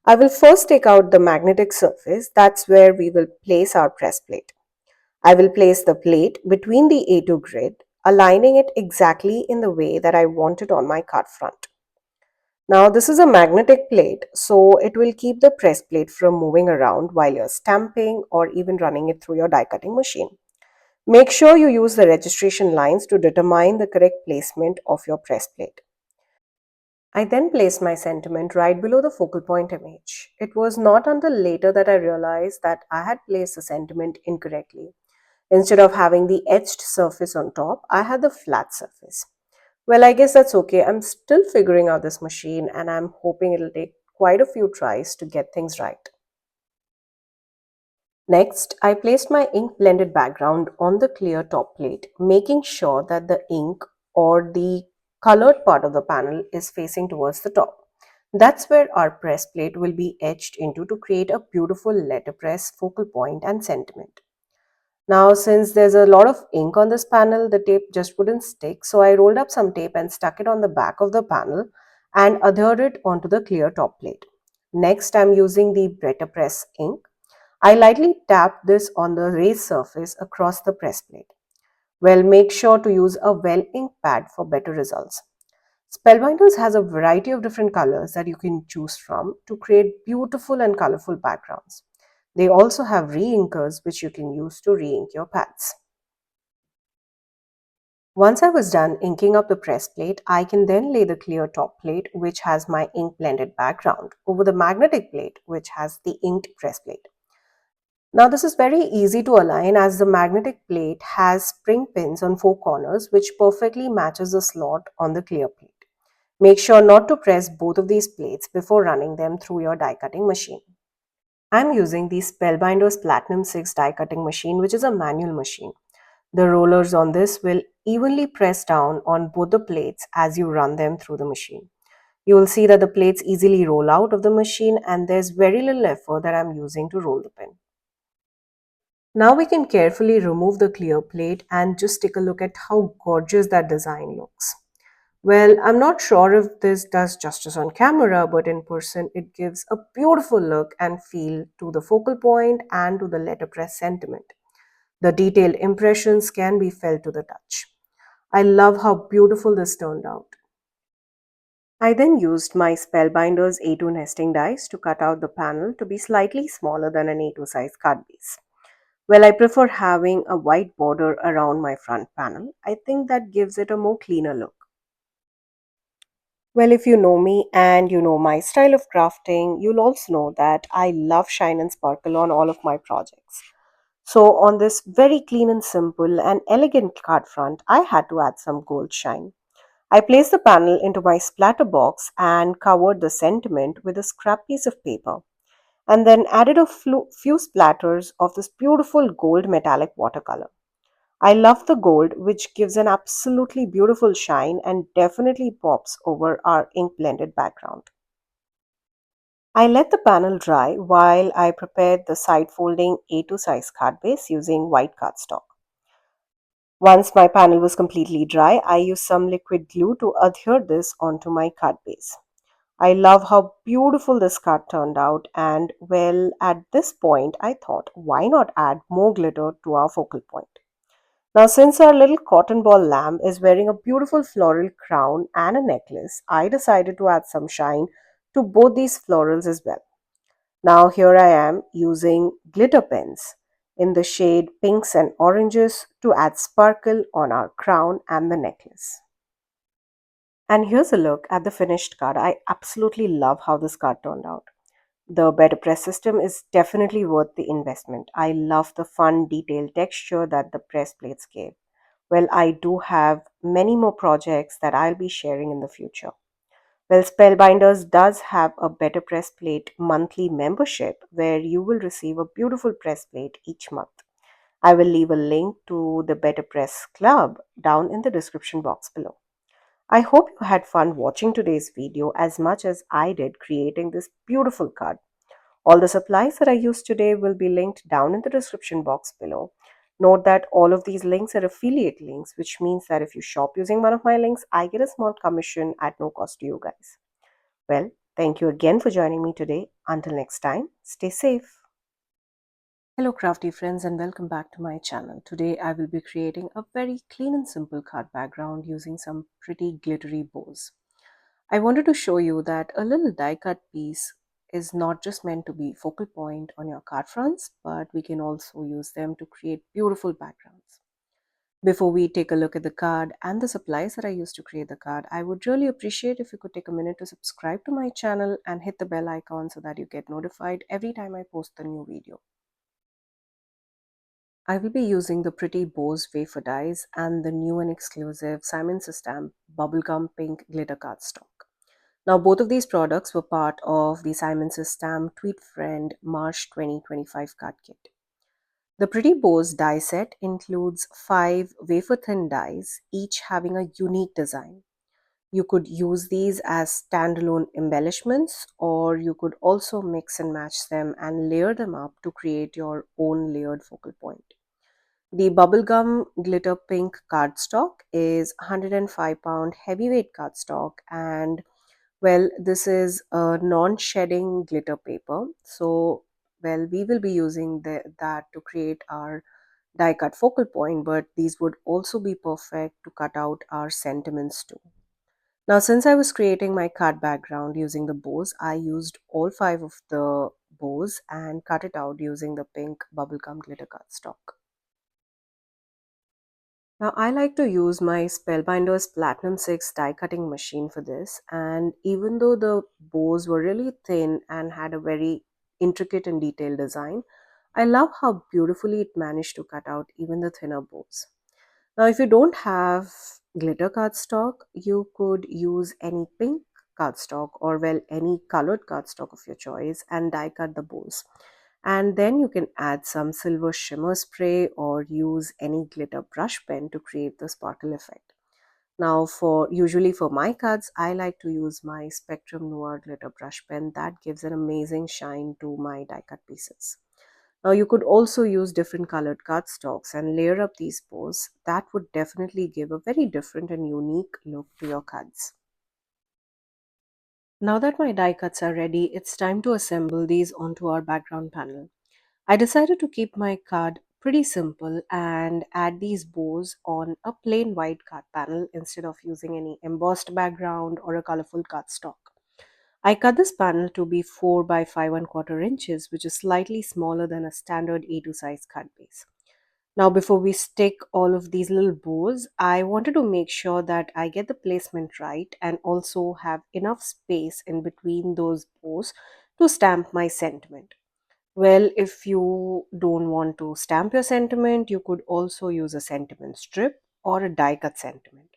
I will first take out the magnetic surface. That's where we will place our press plate. I will place the plate between the A2 grid, aligning it exactly in the way that I want it on my card front. Now, this is a magnetic plate, so it will keep the press plate from moving around while you're stamping or even running it through your die cutting machine. Make sure you use the registration lines to determine the correct placement of your press plate. I then placed my sentiment right below the focal point image. It was not until later that I realized that I had placed the sentiment incorrectly. Instead of having the etched surface on top, I had the flat surface. Well, I guess that's okay. I'm still figuring out this machine and I'm hoping it'll take quite a few tries to get things right. Next, I placed my ink blended background on the clear top plate, making sure that the ink or the colored part of the panel is facing towards the top. That's where our press plate will be etched into to create a beautiful letterpress focal point and sentiment. Now, since there's a lot of ink on this panel, the tape just wouldn't stick, so I rolled up some tape and stuck it on the back of the panel and adhered it onto the clear top plate. Next, I'm using the BetterPress ink. I lightly tap this on the raised surface across the press plate. Well, make sure to use a well ink pad for better results. Spellbinders has a variety of different colors that you can choose from to create beautiful and colorful backgrounds. They also have re-inkers which you can use to re-ink your pads. Once I was done inking up the press plate, I can then lay the clear top plate, which has my ink blended background, over the magnetic plate, which has the inked press plate. Now this is very easy to align as the magnetic plate has spring pins on four corners which perfectly matches the slot on the clear plate. Make sure not to press both of these plates before running them through your die cutting machine. I'm using the Spellbinders Platinum 6 die cutting machine, which is a manual machine. The rollers on this will evenly press down on both the plates as you run them through the machine. You will see that the plates easily roll out of the machine and there's very little effort that I'm using to roll the pin. Now we can carefully remove the clear plate and just take a look at how gorgeous that design looks. Well, I'm not sure if this does justice on camera, but in person it gives a beautiful look and feel to the focal point and to the letterpress sentiment. The detailed impressions can be felt to the touch. I love how beautiful this turned out. I then used my Spellbinders A2 nesting dies to cut out the panel to be slightly smaller than an A2 size card base. Well, I prefer having a white border around my front panel. I think that gives it a more cleaner look. Well, if you know me and you know my style of crafting, you'll also know that I love shine and sparkle on all of my projects. So, on this very clean and simple and elegant card front, I had to add some gold shine. I placed the panel into my splatter box and covered the sentiment with a scrap piece of paper, and then added a few splatters of this beautiful gold metallic watercolor. I love the gold, which gives an absolutely beautiful shine and definitely pops over our ink blended background. I let the panel dry while I prepared the side folding A2 size card base using white cardstock. Once my panel was completely dry, I used some liquid glue to adhere this onto my card base. I love how beautiful this card turned out, and well, at this point, I thought, why not add more glitter to our focal point? Now, since our little cotton ball lamb is wearing a beautiful floral crown and a necklace, I decided to add some shine to both these florals as well. Now, here I am using glitter pens in the shade pinks and oranges to add sparkle on our crown and the necklace. And here's a look at the finished card. I absolutely love how this card turned out. The BetterPress system is definitely worth the investment. I love the fun, detailed texture that the press plates gave. Well, I do have many more projects that I'll be sharing in the future. Well, Spellbinders does have a Better Press Plate monthly membership where you will receive a beautiful press plate each month. I will leave a link to the Better Press Club down in the description box below. I hope you had fun watching today's video as much as I did creating this beautiful card. All the supplies that I used today will be linked down in the description box below. Note that all of these links are affiliate links, which means that if you shop using one of my links, I get a small commission at no cost to you guys. Well, thank you again for joining me today. Until next time, stay safe. Hello crafty friends and welcome back to my channel. Today I will be creating a very clean and simple card background using some pretty glittery bows. I wanted to show you that a little die cut piece is not just meant to be focal point on your card fronts, but we can also use them to create beautiful backgrounds. Before we take a look at the card and the supplies that I used to create the card, I would really appreciate if you could take a minute to subscribe to my channel and hit the bell icon so that you get notified every time I post a new video. I will be using the Pretty Bows wafer dies and the new and exclusive Simon Says Bubblegum Pink Glitter Cardstock. Now, both of these products were part of the Simon Says Tweet Friend March 2025 card kit. The Pretty Bows die set includes 5 wafer-thin dies, each having a unique design. You could use these as standalone embellishments, or you could also mix and match them and layer them up to create your own layered focal point. The bubblegum glitter pink cardstock is 105-pound heavyweight cardstock, and well, this is a non-shedding glitter paper. So, well, we will be using that to create our die cut focal point, but these would also be perfect to cut out our sentiments too. Now, since I was creating my card background using the bows, I used all 5 of the bows and cut it out using the pink bubblegum glitter cardstock. Now, I like to use my Spellbinders Platinum 6 die cutting machine for this, and even though the bows were really thin and had a very intricate and detailed design, I love how beautifully it managed to cut out even the thinner bows. Now, if you don't have glitter cardstock, you could use any pink cardstock or, well, any colored cardstock of your choice and die cut the bows. And then you can add some silver shimmer spray or use any glitter brush pen to create the sparkle effect. Now, for usually for my cards, I like to use my Spectrum Noir glitter brush pen that gives an amazing shine to my die cut pieces. Now, you could also use different colored cardstocks and layer up these bows. That would definitely give a very different and unique look to your cards. Now that my die cuts are ready, it's time to assemble these onto our background panel. I decided to keep my card pretty simple and add these bows on a plain white card panel instead of using any embossed background or a colorful cardstock. I cut this panel to be 4 by 5¼ inches, which is slightly smaller than a standard A2 size card base. Now, before we stick all of these little bows, I wanted to make sure that I get the placement right and also have enough space in between those bows to stamp my sentiment. Well, if you don't want to stamp your sentiment, you could also use a sentiment strip or a die cut sentiment.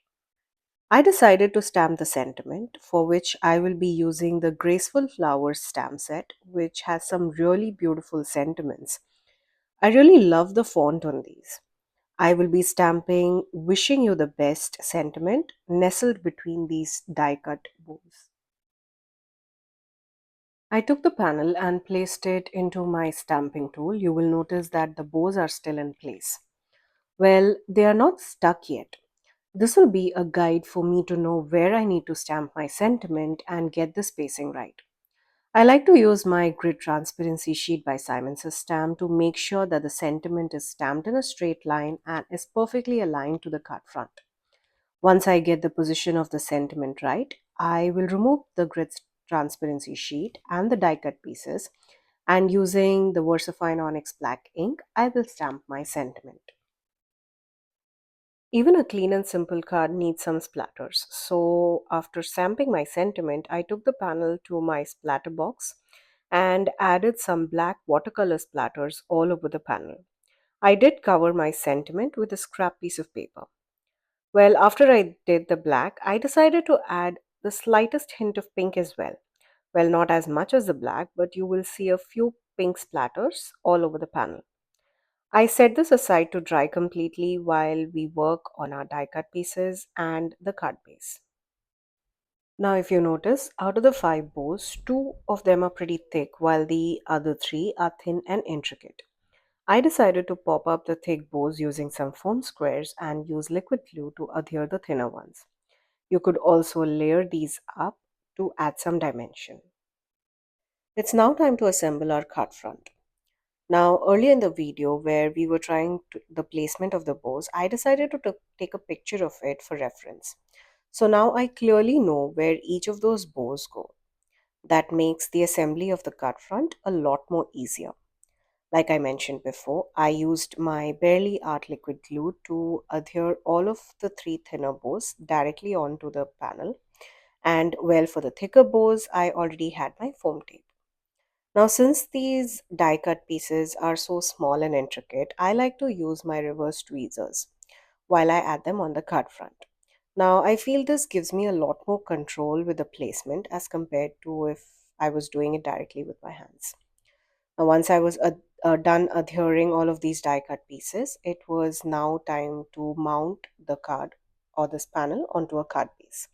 I decided to stamp the sentiment, for which I will be using the Graceful Flowers stamp set, which has some really beautiful sentiments. I really love the font on these. I will be stamping Wishing You the Best sentiment nestled between these die cut bows. I took the panel and placed it into my stamping tool. You will notice that the bows are still in place. Well, they are not stuck yet. This will be a guide for me to know where I need to stamp my sentiment and get the spacing right. I like to use my grid transparency sheet by Simon Says Stamp to make sure that the sentiment is stamped in a straight line and is perfectly aligned to the card front. Once I get the position of the sentiment right, I will remove the grid transparency sheet and the die cut pieces, and using the VersaFine Onyx Black ink, I will stamp my sentiment. Even a clean and simple card needs some splatters. So after stamping my sentiment, I took the panel to my splatter box and added some black watercolor splatters all over the panel. I did cover my sentiment with a scrap piece of paper. Well, after I did the black, I decided to add the slightest hint of pink as well. Well, not as much as the black, but you will see a few pink splatters all over the panel. I set this aside to dry completely while we work on our die cut pieces and the card base. Now, if you notice, out of the five bows, two of them are pretty thick while the other three are thin and intricate. I decided to pop up the thick bows using some foam squares and use liquid glue to adhere the thinner ones. You could also layer these up to add some dimension. It's now time to assemble our card front. Now, earlier in the video where we were the placement of the bows, I decided to take a picture of it for reference. So now I clearly know where each of those bows go. That makes the assembly of the card front a lot more easier. Like I mentioned before, I used my Barely Art liquid glue to adhere all of the three thinner bows directly onto the panel. And well, for the thicker bows, I already had my foam tape. Now, since these die cut pieces are so small and intricate, I like to use my reverse tweezers while I add them on the card front. Now, I feel this gives me a lot more control with the placement as compared to if I was doing it directly with my hands. Now, once I was done adhering all of these die cut pieces, it was now time to mount the card or this panel onto a card base.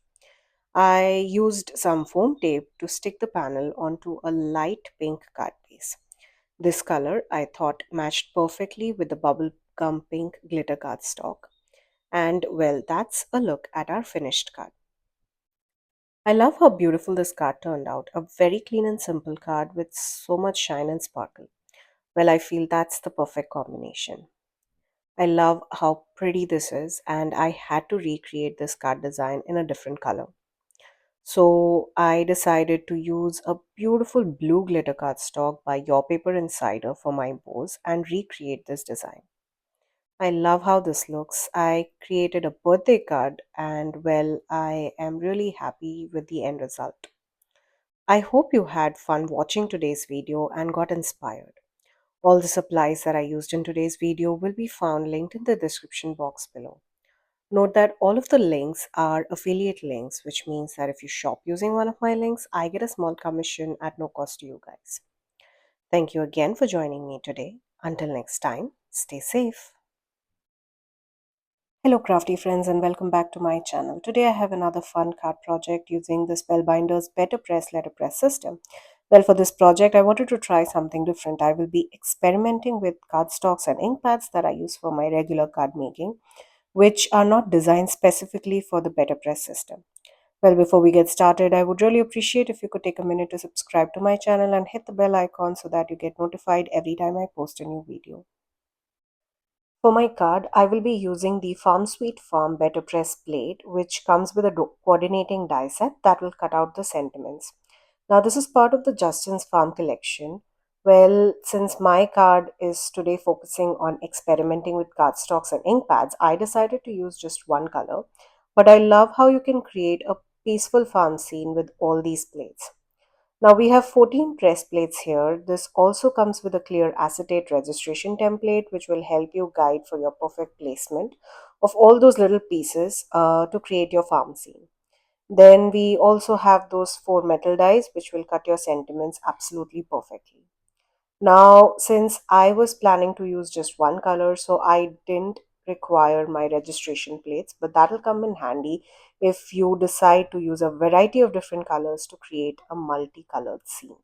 I used some foam tape to stick the panel onto a light pink card base. This color I thought matched perfectly with the bubble gum pink glitter cardstock. And well, that's a look at our finished card. I love how beautiful this card turned out. A very clean and simple card with so much shine and sparkle. Well, I feel that's the perfect combination. I love how pretty this is, and I had to recreate this card design in a different color. So I decided to use a beautiful blue glitter cardstock by Your Paper Insider for my bows and recreate this design. I love how this looks. I created a birthday card and well, I am really happy with the end result. I hope you had fun watching today's video and got inspired. All the supplies that I used in today's video will be found linked in the description box below. Note that all of the links are affiliate links, which means that if you shop using one of my links, I get a small commission at no cost to you guys. Thank you again for joining me today. Until next time, stay safe. Hello crafty friends and welcome back to my channel. Today I have another fun card project using the Spellbinders BetterPress letterpress system. Well, for this project I wanted to try something different. I will be experimenting with cardstocks and ink pads that I use for my regular card making, which are not designed specifically for the BetterPress system. Well, before we get started, I would really appreciate if you could take a minute to subscribe to my channel and hit the bell icon so that you get notified every time I post a new video. For my card, I will be using the Farm Sweet Farm BetterPress plate, which comes with a coordinating die set that will cut out the sentiments. Now, this is part of the Justine's Farm collection. Well, since my card is today focusing on experimenting with cardstocks and ink pads, I decided to use just one color. But I love how you can create a peaceful farm scene with all these plates. Now we have 14 press plates here. This also comes with a clear acetate registration template which will help you guide for your perfect placement of all those little pieces to create your farm scene. Then we also have those four metal dies which will cut your sentiments absolutely perfectly. Now, since I was planning to use just one color, so I didn't require my registration plates, but that'll come in handy if you decide to use a variety of different colors to create a multicolored scene.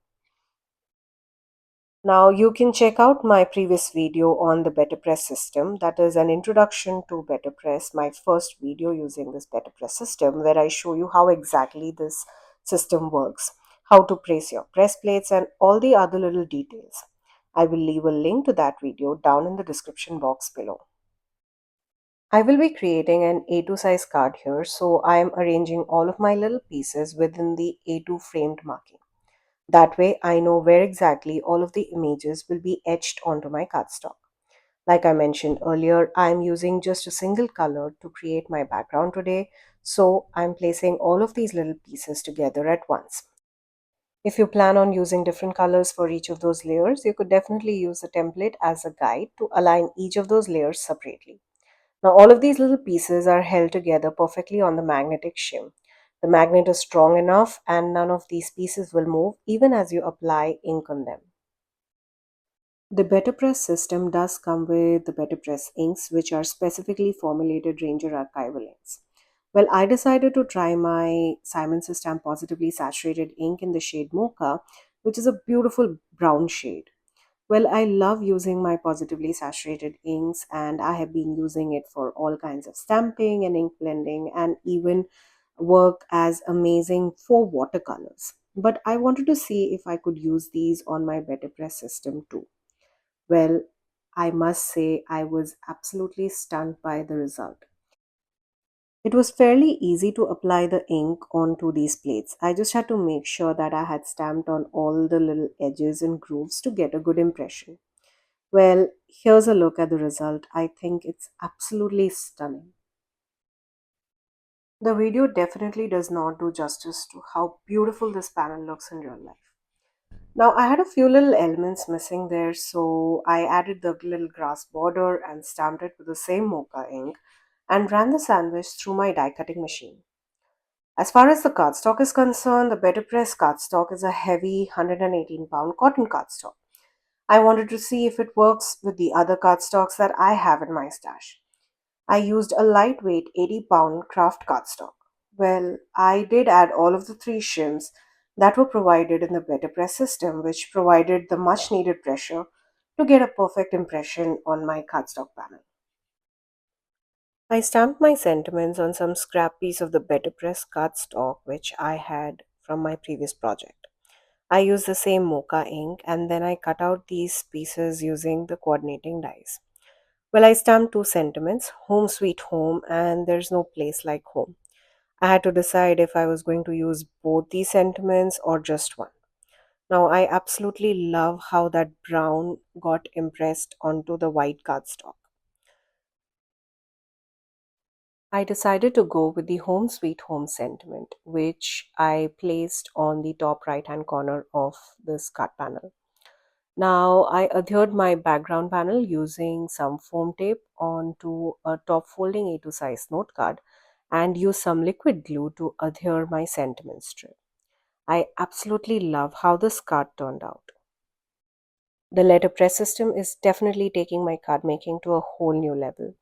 Now, you can check out my previous video on the BetterPress system. That is an introduction to BetterPress, my first video using this BetterPress system, where I show you how exactly this system works, how to place your press plates, and all the other little details. I will leave a link to that video down in the description box below. I will be creating an A2 size card here, so I am arranging all of my little pieces within the A2 framed marking. That way, I know where exactly all of the images will be etched onto my cardstock. Like I mentioned earlier, I'm using just a single color to create my background today, so I'm placing all of these little pieces together at once. If you plan on using different colors for each of those layers, you could definitely use a template as a guide to align each of those layers separately. Now, all of these little pieces are held together perfectly on the magnetic shim. The magnet is strong enough, and none of these pieces will move even as you apply ink on them. The BetterPress system does come with the BetterPress inks, which are specifically formulated Ranger archival inks. Well, I decided to try my Simon System Positively Saturated ink in the shade Mocha, which is a beautiful brown shade. Well, I love using my positively saturated inks, and I have been using it for all kinds of stamping and ink blending and even work as amazing for watercolors. But I wanted to see if I could use these on my BetterPress system too. Well, I must say I was absolutely stunned by the result. It was fairly easy to apply the ink onto these plates. I just had to make sure that I had stamped on all the little edges and grooves to get a good impression. Well, here's a look at the result. I think it's absolutely stunning. The video definitely does not do justice to how beautiful this panel looks in real life. Now, I had a few little elements missing there, so I added the little grass border and stamped it with the same mocha ink and ran the sandwich through my die cutting machine. As far as the cardstock is concerned, the BetterPress cardstock is a heavy 118-pound cotton cardstock. I wanted to see if it works with the other cardstocks that I have in my stash. I used a lightweight 80-pound craft cardstock. Well, I did add all of the three shims that were provided in the BetterPress system, which provided the much needed pressure to get a perfect impression on my cardstock panel. I stamped my sentiments on some scrap piece of the BetterPress cardstock which I had from my previous project. I used the same mocha ink and then I cut out these pieces using the coordinating dies. Well, I stamped two sentiments, home sweet home and there's no place like home. I had to decide if I was going to use both these sentiments or just one. Now, I absolutely love how that brown got impressed onto the white cardstock. I decided to go with the home sweet home sentiment, which I placed on the top right hand corner of this card panel. Now I adhered my background panel using some foam tape onto a top folding A2 size note card and used some liquid glue to adhere my sentiment strip. I absolutely love how this card turned out. The letterpress system is definitely taking my card making to a whole new level.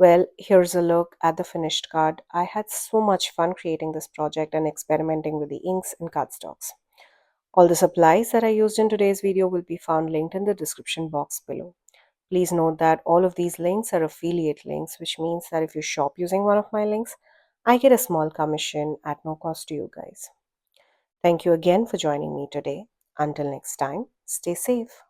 Well, here's a look at the finished card. I had so much fun creating this project and experimenting with the inks and cardstocks. All the supplies that I used in today's video will be found linked in the description box below. Please note that all of these links are affiliate links, which means that if you shop using one of my links, I get a small commission at no cost to you guys. Thank you again for joining me today. Until next time, stay safe.